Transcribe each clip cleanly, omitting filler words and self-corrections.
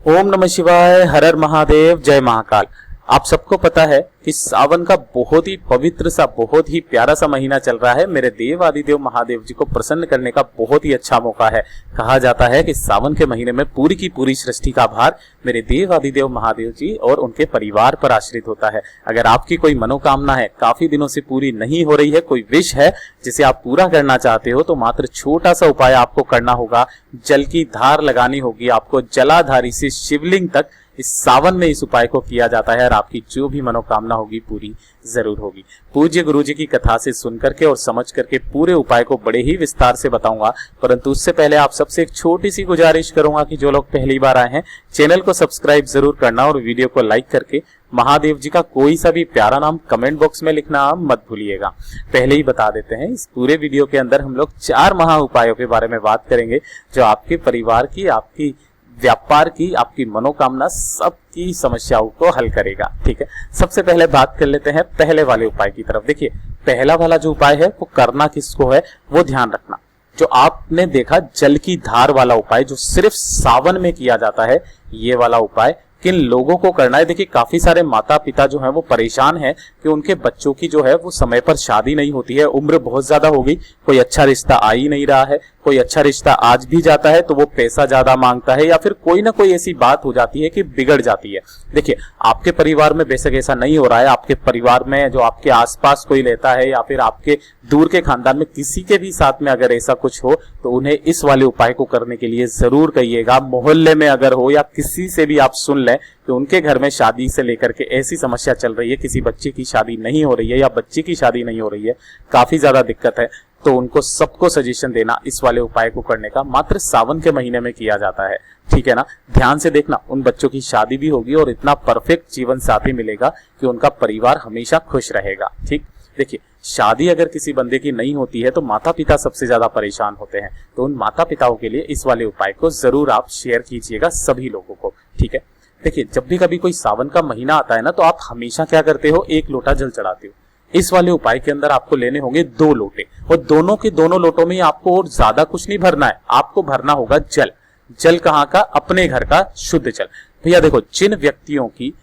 ओम नमः शिवाय, हर हर महादेव, जय महाकाल। आप सबको पता है कि सावन का बहुत ही पवित्र सा, बहुत ही प्यारा सा महीना चल रहा है। मेरे देव आदिदेव महादेव जी को प्रसन्न करने का बहुत ही अच्छा मौका है। कहा जाता है कि सावन के महीने में पूरी की पूरी सृष्टि का भार मेरे देव आदिदेव महादेव जी और उनके परिवार पर आश्रित होता है। अगर आपकी कोई मनोकामना है, काफी दिनों से पूरी नहीं हो रही है, कोई विश है जिसे आप पूरा करना चाहते हो, तो मात्र छोटा सा उपाय आपको करना होगा। जल की धार लगानी होगी आपको, जलाधारी से शिवलिंग तक इस सावन में इस उपाय को किया जाता है और आपकी जो भी मनोकामना होगी पूरी जरूर होगी। पूज्य गुरु जी की कथा से सुन करके और समझ करके पूरे उपाय को बड़े ही विस्तार से बताऊंगा, परंतु उससे पहले आप सबसे एक छोटी सी गुजारिश करूंगा कि जो लोग पहली बार आए हैं चैनल को सब्सक्राइब जरूर करना और वीडियो को लाइक करके महादेव जी का कोई सा भी प्यारा नाम कमेंट बॉक्स में लिखना मत भूलिएगा। पहले ही बता देते हैं, इस पूरे वीडियो के अंदर हम लोग 4 महा उपायों के बारे में बात करेंगे जो आपके परिवार की, आपकी व्यापार की, आपकी मनोकामना, सबकी समस्याओं को हल करेगा। ठीक है, सबसे पहले बात कर लेते हैं पहले वाले उपाय की तरफ। देखिए, पहला वाला जो उपाय है वो करना किसको है, वो ध्यान रखना। जो आपने देखा जल की धार वाला उपाय जो सिर्फ सावन में किया जाता है, ये वाला उपाय किन लोगों को करना है। देखिए, काफी सारे माता पिता जो हैं वो परेशान हैं कि उनके बच्चों की जो है वो समय पर शादी नहीं होती है, उम्र बहुत ज्यादा हो गई, कोई अच्छा रिश्ता आ ही नहीं रहा है, कोई अच्छा रिश्ता आज भी जाता है तो वो पैसा ज्यादा मांगता है या फिर कोई ना कोई ऐसी बात हो जाती है कि बिगड़ जाती है। देखिए, आपके परिवार में बेशक ऐसा नहीं हो रहा है, आपके परिवार में जो आपके आसपास कोई रहता है या फिर आपके दूर के खानदान में किसी के भी साथ में अगर ऐसा कुछ हो तो उन्हें इस वाले उपाय को करने के लिए जरूर कहिएगा। मोहल्ले में अगर हो या किसी से भी आप सुन लें कि उनके घर में शादी से लेकर के ऐसी समस्या चल रही है, किसी बच्चे की शादी नहीं हो रही है या बच्ची की शादी नहीं हो रही है, काफी ज्यादा दिक्कत है, तो उनको सबको सजेशन देना इस वाले उपाय को करने का। मात्र सावन के महीने में किया जाता है, ठीक है ना। ध्यान से देखना, उन बच्चों की शादी भी होगी और इतना परफेक्ट जीवन साथी मिलेगा कि उनका परिवार हमेशा खुश रहेगा। ठीक, देखिए, शादी अगर किसी बंदे की नहीं होती है तो माता पिता सबसे ज्यादा परेशान होते हैं, तो उन माता पिताओं के लिए इस वाले उपाय को जरूर आप शेयर कीजिएगा सभी लोगों को। ठीक है, देखिए, जब भी कभी कोई सावन का महीना आता है ना, तो आप हमेशा क्या करते हो, 1 लोटा जल चढ़ाते हो। इस वाले उपाय के अंदर आपको लेने होंगे 2 लोटे और दोनों के दोनों लोटों में आपको और ज्यादा कुछ नहीं भरना है, आपको भरना होगा जल। जल कहाँ का, अपने घर का शुद्ध जल। भैया देखो, जिन व्यक्तियों की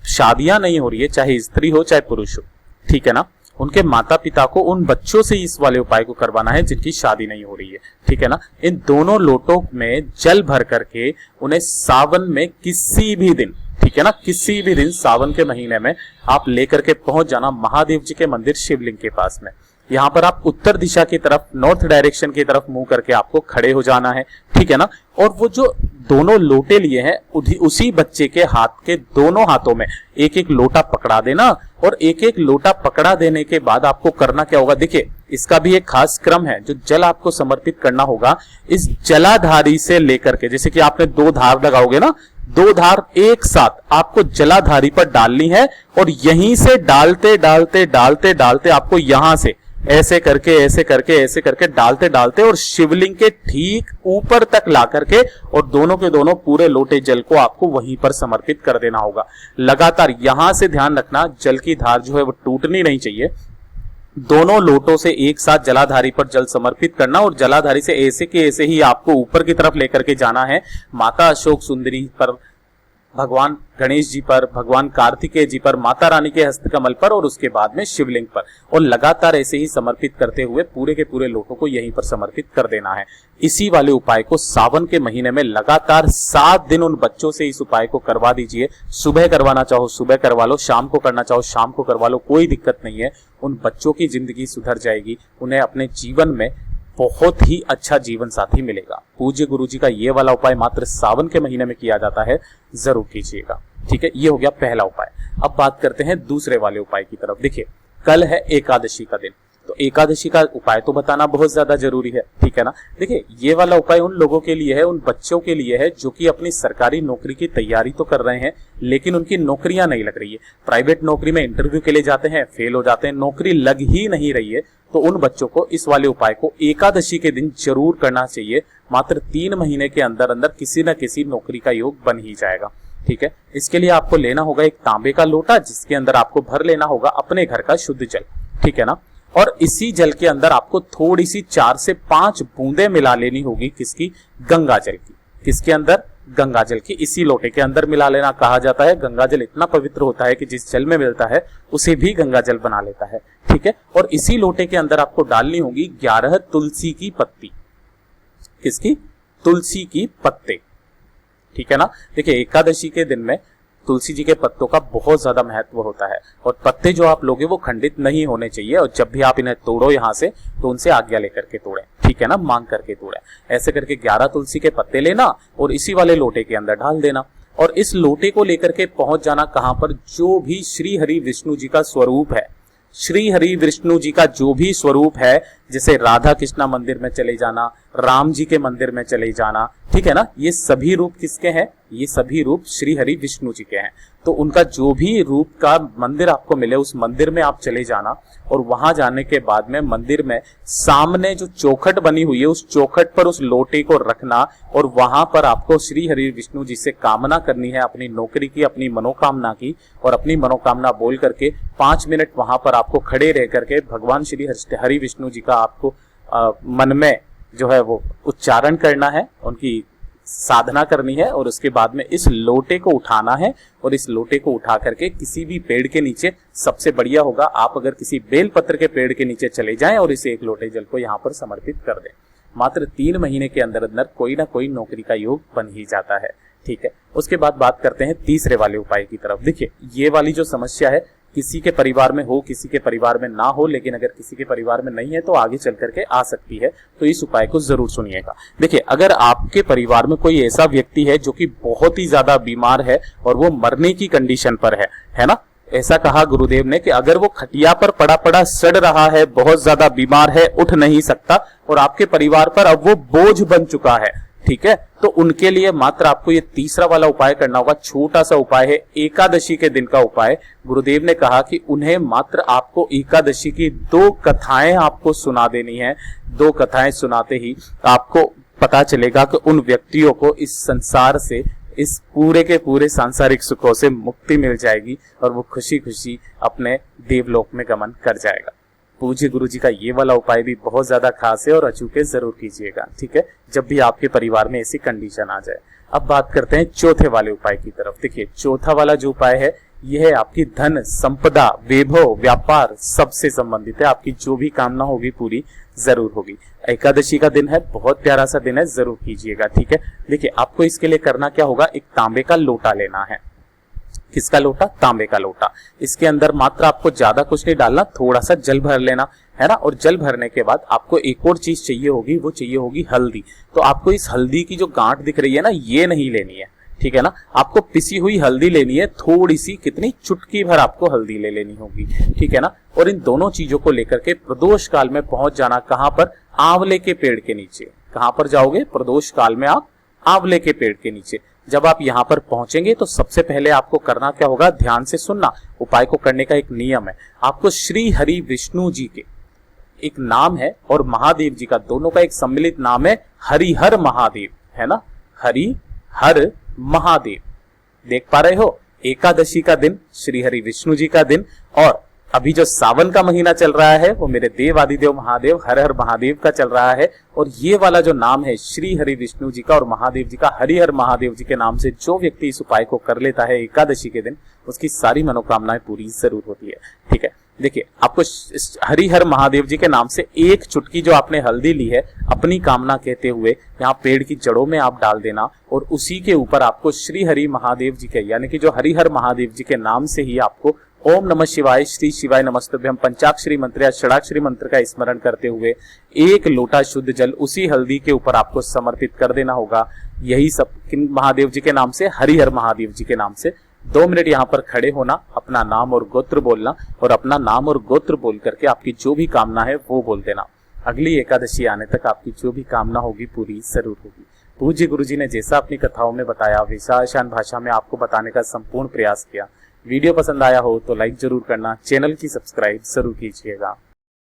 शादियां नहीं हो रही है, चाहे स्त्री हो चाहे पुरुष हो, ठीक है ना, उनके माता पिता को उन बच्चों से इस वाले उपाय को करवाना है जिनकी शादी नहीं हो रही है, ठीक है ना। इन दोनों लोटों में जल भर करके उन्हें सावन में किसी भी दिन, ठीक है ना, किसी भी दिन सावन के महीने में आप लेकर के पहुंच जाना महादेव जी के मंदिर शिवलिंग के पास में। यहाँ पर आप उत्तर दिशा की तरफ, नॉर्थ डायरेक्शन की तरफ मुंह करके आपको खड़े हो जाना है, ठीक है ना। और वो जो दोनों लोटे लिए हैं उसी बच्चे के हाथ के दोनों हाथों में 1-1 लोटा पकड़ा देना और 1-1 लोटा पकड़ा देने के बाद आपको करना क्या होगा, देखिए, इसका भी एक खास क्रम है। जो जल आपको समर्पित करना होगा, इस जलाधारी से लेकर के, जैसे कि आपने 2 धार लगाओगे ना, 2 धार एक साथ आपको जलाधारी पर डालनी है और यहीं से डालते डालते डालते डालते आपको यहां से ऐसे करके ऐसे करके ऐसे करके डालते डालते और शिवलिंग के ठीक ऊपर तक ला करके और दोनों के दोनों पूरे लोटे जल को आपको वहीं पर समर्पित कर देना होगा। लगातार यहां से ध्यान रखना, जल की धार जो है वो टूटनी नहीं चाहिए। दोनों लोटों से एक साथ जलाधारी पर जल समर्पित करना और जलाधारी से ऐसे के ऐसे ही आपको ऊपर की तरफ लेकर के जाना है, माता अशोक सुंदरी पर, भगवान गणेश जी पर, भगवान कार्तिकेय जी पर, माता रानी के हस्तकमल पर और उसके बाद में शिवलिंग पर, और लगातार ऐसे ही समर्पित करते हुए पूरे के पूरे लोटों को यहीं पर समर्पित कर देना है। इसी वाले उपाय को सावन के महीने में लगातार 7 दिन उन बच्चों से इस उपाय को करवा दीजिए। सुबह करवाना चाहो सुबह करवा लो, शाम को करना चाहो शाम को करवा लो, कोई दिक्कत नहीं है। उन बच्चों की जिंदगी सुधर जाएगी, उन्हें अपने जीवन में बहुत ही अच्छा जीवन साथी मिलेगा। पूज्य गुरु जी का ये वाला उपाय मात्र सावन के महीने में किया जाता है, जरूर कीजिएगा। ठीक है, ये हो गया पहला उपाय। अब बात करते हैं दूसरे वाले उपाय की तरफ। देखिए, कल है एकादशी का दिन, तो एकादशी का उपाय तो बताना बहुत ज्यादा जरूरी है, ठीक है ना। देखिए, ये वाला उपाय उन लोगों के लिए है, उन बच्चों के लिए है जो कि अपनी सरकारी नौकरी की तैयारी तो कर रहे हैं लेकिन उनकी नौकरियां नहीं लग रही है। प्राइवेट नौकरी में इंटरव्यू के लिए जाते हैं, फेल हो जाते हैं, नौकरी लग ही नहीं रही है, तो उन बच्चों को इस वाले उपाय को एकादशी के दिन जरूर करना चाहिए। मात्र 3 महीने के अंदर अंदर किसी न किसी नौकरी का योग बन ही जाएगा। ठीक है, इसके लिए आपको लेना होगा एक तांबे का लोटा जिसके अंदर आपको भर लेना होगा अपने घर का शुद्ध जल, ठीक है ना। और इसी जल के अंदर आपको थोड़ी सी 4 से 5 बूंदे मिला लेनी होगी, किसकी, गंगा जल की। किसके अंदर, गंगा जल की इसी लोटे के अंदर मिला लेना। कहा जाता है गंगा जल इतना पवित्र होता है कि जिस जल में मिलता है उसे भी गंगा जल बना लेता है, ठीक है। और इसी लोटे के अंदर आपको डालनी होगी 11 तुलसी की पत्ती। किसकी? तुलसी की पत्ते, ठीक है ना। देखिए एकादशी के दिन में तुलसी जी के पत्तों का बहुत ज्यादा महत्व होता है और पत्ते जो आप लोगे वो खंडित नहीं होने चाहिए और जब भी आप इन्हें तोड़ो यहाँ से तो उनसे आज्ञा लेकर के तोड़ें, ठीक है ना, मांग करके तोड़ें। ऐसे करके 11 तुलसी के पत्ते लेना और इसी वाले लोटे के अंदर डाल देना और इस लोटे को लेकर के पहुंच जाना कहां पर? जो भी श्री हरि विष्णु जी का स्वरूप है, श्री हरि विष्णु जी का जो भी स्वरूप है, जैसे राधा कृष्णा मंदिर में चले जाना, राम जी के मंदिर में चले जाना, ठीक है ना, ये सभी रूप किसके हैं? ये सभी रूप श्री हरि विष्णु जी के हैं। तो उनका जो भी रूप का मंदिर आपको मिले उस मंदिर में आप चले जाना और वहां जाने के बाद में मंदिर में सामने जो चौखट बनी हुई है उस चौखट पर उस लोटे को रखना और वहां पर आपको श्री हरि विष्णु जी से कामना करनी है अपनी नौकरी की, अपनी मनोकामना की, और अपनी मनोकामना बोल करके 5 मिनट वहां पर आपको खड़े रह करके भगवान श्री हरि विष्णु जी का आपको मन में जो है वो उच्चारण करना है, उनकी साधना करनी है और उसके बाद में इस लोटे को उठाना है और इस लोटे को उठा करके किसी भी पेड़ के नीचे, सबसे बढ़िया होगा आप अगर किसी बेलपत्र के पेड़ के नीचे चले जाएं और इसे एक लोटे जल को यहाँ पर समर्पित कर दें। मात्र 3 महीने के अंदर अंदर कोई ना कोई नौकरी का योग बन ही जाता है, ठीक है। उसके बाद बात करते हैं तीसरे वाले उपाय की तरफ। देखिए ये वाली जो समस्या है किसी के परिवार में हो, किसी के परिवार में ना हो, लेकिन अगर किसी के परिवार में नहीं है तो आगे चल करके आ सकती है, तो इस उपाय को जरूर सुनिएगा। देखिए अगर आपके परिवार में कोई ऐसा व्यक्ति है जो कि बहुत ही ज्यादा बीमार है और वो मरने की कंडीशन पर है ना, ऐसा कहा गुरुदेव ने कि अगर वो खटिया पर पड़ा पड़ा सड़ रहा है, बहुत ज्यादा बीमार है, उठ नहीं सकता और आपके परिवार पर अब वो बोझ बन चुका है, ठीक है, तो उनके लिए मात्र आपको ये तीसरा वाला उपाय करना होगा। छोटा सा उपाय है, एकादशी के दिन का उपाय। गुरुदेव ने कहा कि उन्हें मात्र आपको एकादशी की 2 कथाएं आपको सुना देनी है। 2 कथाएं सुनाते ही आपको पता चलेगा कि उन व्यक्तियों को इस संसार से, इस पूरे के पूरे सांसारिक सुखों से मुक्ति मिल जाएगी और वो खुशी खुशी अपने देवलोक में गमन कर जाएगा। पूज्य गुरु जी का ये वाला उपाय भी बहुत ज्यादा खास है और अचूके जरूर कीजिएगा, ठीक है, जब भी आपके परिवार में ऐसी कंडीशन आ जाए। अब बात करते हैं चौथे वाले उपाय की तरफ। देखिए चौथा वाला जो उपाय है यह है आपकी धन, संपदा, वैभव, व्यापार सबसे संबंधित है। आपकी जो भी कामना होगी पूरी जरूर होगी। एकादशी का दिन है, बहुत प्यारा सा दिन है, जरूर कीजिएगा, ठीक है। देखिए आपको इसके लिए करना क्या होगा, एक तांबे का लोटा लेना है। किसका लोटा? तांबे का लोटा। इसके अंदर मात्र आपको ज्यादा कुछ नहीं डालना, थोड़ा सा जल भर लेना है ना, और जल भरने के बाद आपको एक और चीज चाहिए होगी, वो चाहिए होगी हल्दी। तो आपको इस हल्दी की जो गांठ दिख रही है ना, ये नहीं लेनी है, ठीक है ना, आपको पिसी हुई हल्दी लेनी है, थोड़ी सी, कितनी, चुटकी भर आपको हल्दी ले लेनी होगी, ठीक है ना। और इन दोनों चीजों को लेकर के प्रदोष काल में पहुंच जाना। कहां पर? आंवले के पेड़ के नीचे। कहां पर जाओगे? प्रदोष काल में आप आंवले के पेड़ के नीचे। जब आप यहां पर पहुंचेंगे तो सबसे पहले आपको करना क्या होगा, ध्यान से सुनना। उपाय को करने का एक नियम है, आपको श्री हरि विष्णु जी के एक नाम है और महादेव जी का, दोनों का एक सम्मिलित नाम है हरिहर महादेव, है ना, हरिहर महादेव। देख पा रहे हो, एकादशी का दिन, श्री हरि विष्णु जी का दिन, और अभी जो सावन का महीना चल रहा है वो मेरे देव आदिदेव महादेव हर हर महादेव का चल रहा है। और ये वाला जो नाम है श्री हरि विष्णु जी का और महादेव जी का, हरिहर महादेव जी के नाम से जो व्यक्ति इस उपाय को कर लेता है एकादशी के दिन, उसकी सारी मनोकामनाएं पूरी जरूर होती है, ठीक है। देखिए आपको हरिहर महादेव जी के नाम से एक चुटकी जो आपने हल्दी ली है, अपनी कामना कहते हुए यहाँ पेड़ की जड़ों में आप डाल देना और उसी के ऊपर आपको श्री हरि महादेव जी के, यानी कि जो हरिहर महादेव जी के नाम से ही आपको ओम नमः शिवाय, श्री शिवाय नमस्तुभ्यम पंचाक्षरी मंत्र या षडाक्षरी मंत्र का स्मरण करते हुए एक लोटा शुद्ध जल उसी हल्दी के ऊपर आपको समर्पित कर देना होगा। यही सब किन महादेव जी के नाम से? हरिहर महादेव जी के नाम से। 2 मिनट यहाँ पर खड़े होना, अपना नाम और गोत्र बोलना और अपना नाम और गोत्र बोल करके आपकी जो भी कामना है वो बोल देना। अगली एकादशी आने तक आपकी जो भी कामना होगी पूरी जरूर होगी। पूज्य गुरु जी ने जैसा अपनी कथाओं में बताया वैसा आसान भाषा में आपको बताने का संपूर्ण प्रयास किया। वीडियो पसंद आया हो तो लाइक जरूर करना, चैनल की सब्सक्राइब जरूर कीजिएगा।